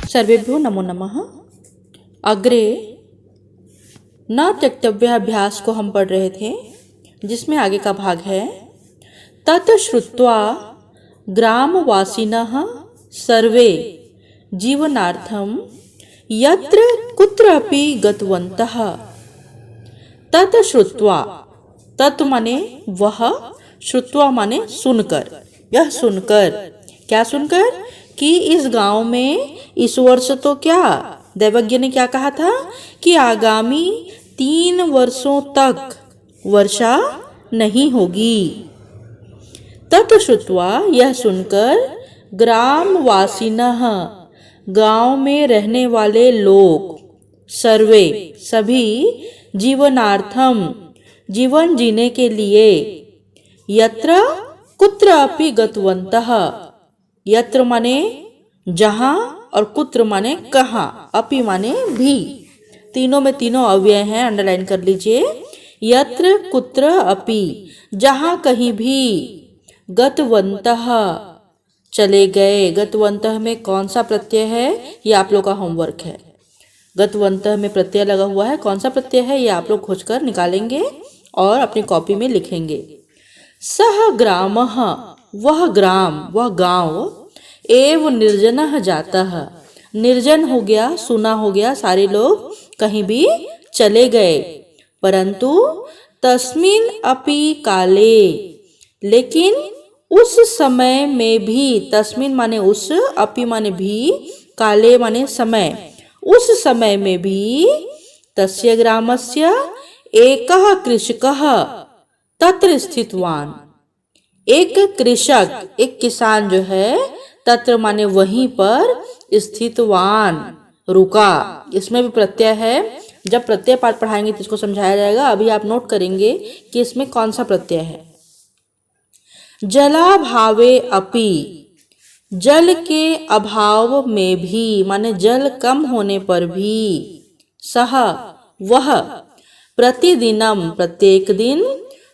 सर्वेभ्यो नमो नमः। अग्रे न त्यक्तव्याभ्यास को हम पढ़ रहे थे, जिसमें आगे का भाग है तत् श्रुत्वा ग्रामवासिनः सर्वे जीवनार्थं यत्र कुत्रापि गतवन्तः। तत् श्रुत्वा, तत् माने वह, श्रुत्वा माने सुनकर, यह सुनकर, क्या सुनकर कि इस गांव में इस वर्ष तो क्या दैवज्ञ ने क्या कहा था कि आगामी 3 वर्षों तक वर्षा नहीं होगी। तत् श्रुत्वा, यह सुनकर, ग्रामवासिनः, गांव में रहने वाले लोग, सर्वे सभी, जीवनार्थम जीवन जीने के लिए, यत्र कुत्र अपि गतवन्तः, यत्र माने जहाँ और कुत्र माने कहाँ, अपि माने भी, तीनों में तीनों अव्यय हैं, अंडरलाइन कर लीजिए। यत्र कुत्र अपि, जहाँ कहीं भी, गतवन्तः चले गए। गतवन्तः में कौन सा प्रत्यय है, ये आप लोग का होमवर्क है। गतवन्तः में प्रत्यय लगा हुआ है, कौन सा प्रत्यय है ये आप लोग खोजकर निकालेंगे और अपनी कॉपी में लिखेंगे। सह ग्रामः, वह ग्राम, वह गांव, एव निर्जनः जातः, निर्जन हो गया, सुना हो गया, सारे लोग कहीं भी चले गए। परंतु तस्मिन् अपि काले, लेकिन उस समय में भी, तस्मिन् माने उस, अपि माने भी, काले माने समय, उस समय में भी, तस्य ग्रामस्य एकः कृषकः तत्र स्थितवान, एक कृषक, एक किसान जो है, तत्र माने वहीं पर, स्थितवान रुका, इसमें भी प्रत्यय है। जब प्रत्यय पाठ पढ़ाएंगे तो इसको समझाया जाएगा। अभी आप नोट करेंगे कि इसमें कौन सा प्रत्यय है। जलाभावे अपि, जल के अभाव में भी, माने जल कम होने पर भी, सह वह, प्रतिदिनम प्रत्येक दिन,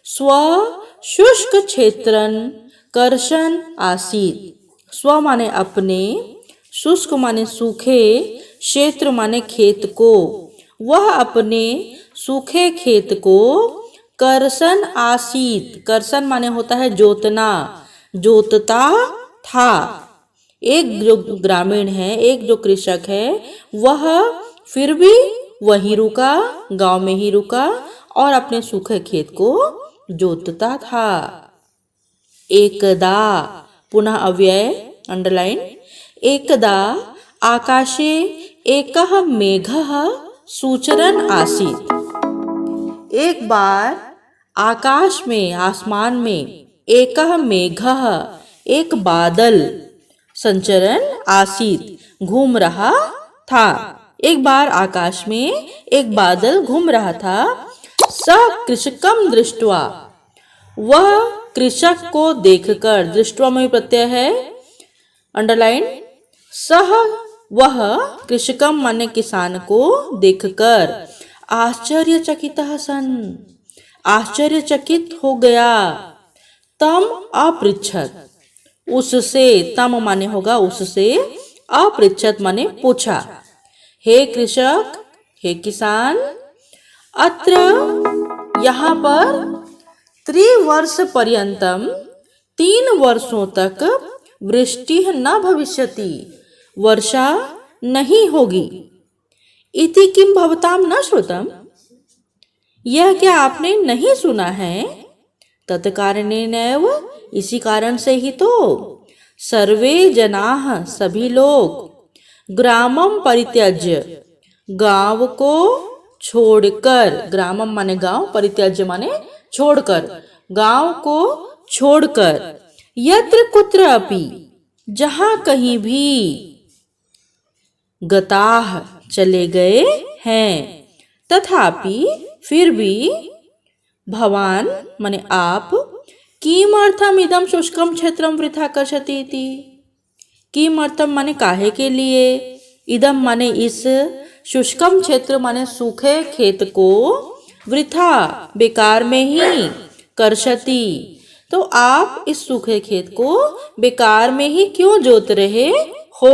स्व शुष्क क्षेत्रन कर्षण आसीत, स्व माने अपने, शुष्क माने सूखे, क्षेत्र माने खेत को, वह अपने सूखे खेत को, कर्षण आसीत, कर्षण माने होता है जोतना, जोतता था। एक जो ग्रामीण है, एक जो कृषक है, वह फिर भी वहीं रुका, गांव में ही रुका और अपने सूखे खेत को जोतता था। एकदा, पुनः अव्यय, अंडरलाइन, एकदा आकाशे एकः मेघः सूचरन् आसीत्, एक बार आकाश में, आसमान में, एकः मेघः, एक बादल, संचरण आसीत, घूम रहा था। एक बार आकाश में एक बादल घूम रहा था। स कृषकम दृष्ट्वा, वह कृषक को देखकर, दृष्ट्वा में प्रत्यय है, अंडरलाइन, सह वह, कृषकम माने किसान को देखकर, आश्चर्यचकितः सन, आश्चर्यचकित हो गया, तम अपृच्छत, उससे, तम माने होगा उससे, अपृच्छत माने पूछा, हे कृषक, हे किसान, अत्र यहाँ पर, त्रिवर्ष पर्यंतम, 3 वर्षों तक, वृष्टि न भविष्यति, वर्षा नहीं होगी। इति किम भवताम न श्रुतम, यह क्या आपने नहीं सुना है। तत्कारणेनैव, इसी कारण से ही तो, सर्वे जनाः, सभी लोग, ग्रामम परित्यज्य, गांव को छोड़कर, ग्रामम माने गांव, परित्यज्य माने छोड़कर, गांव को छोड़कर, यत्र कुत्र अपि, जहां कहीं भी, गताह चले गए हैं, तथापि फिर भी, भवान माने आप, किमर्थम इदम शुष्कम क्षेत्रम वृथा कर्षति इति, किमर्थम माने काहे के लिए, इदम माने इस, शुष्कम क्षेत्र माने सूखे खेत को, वृथा बेकार में ही, कर्षति तो आप इस सूखे खेत को बेकार में ही क्यों जोत रहे हो।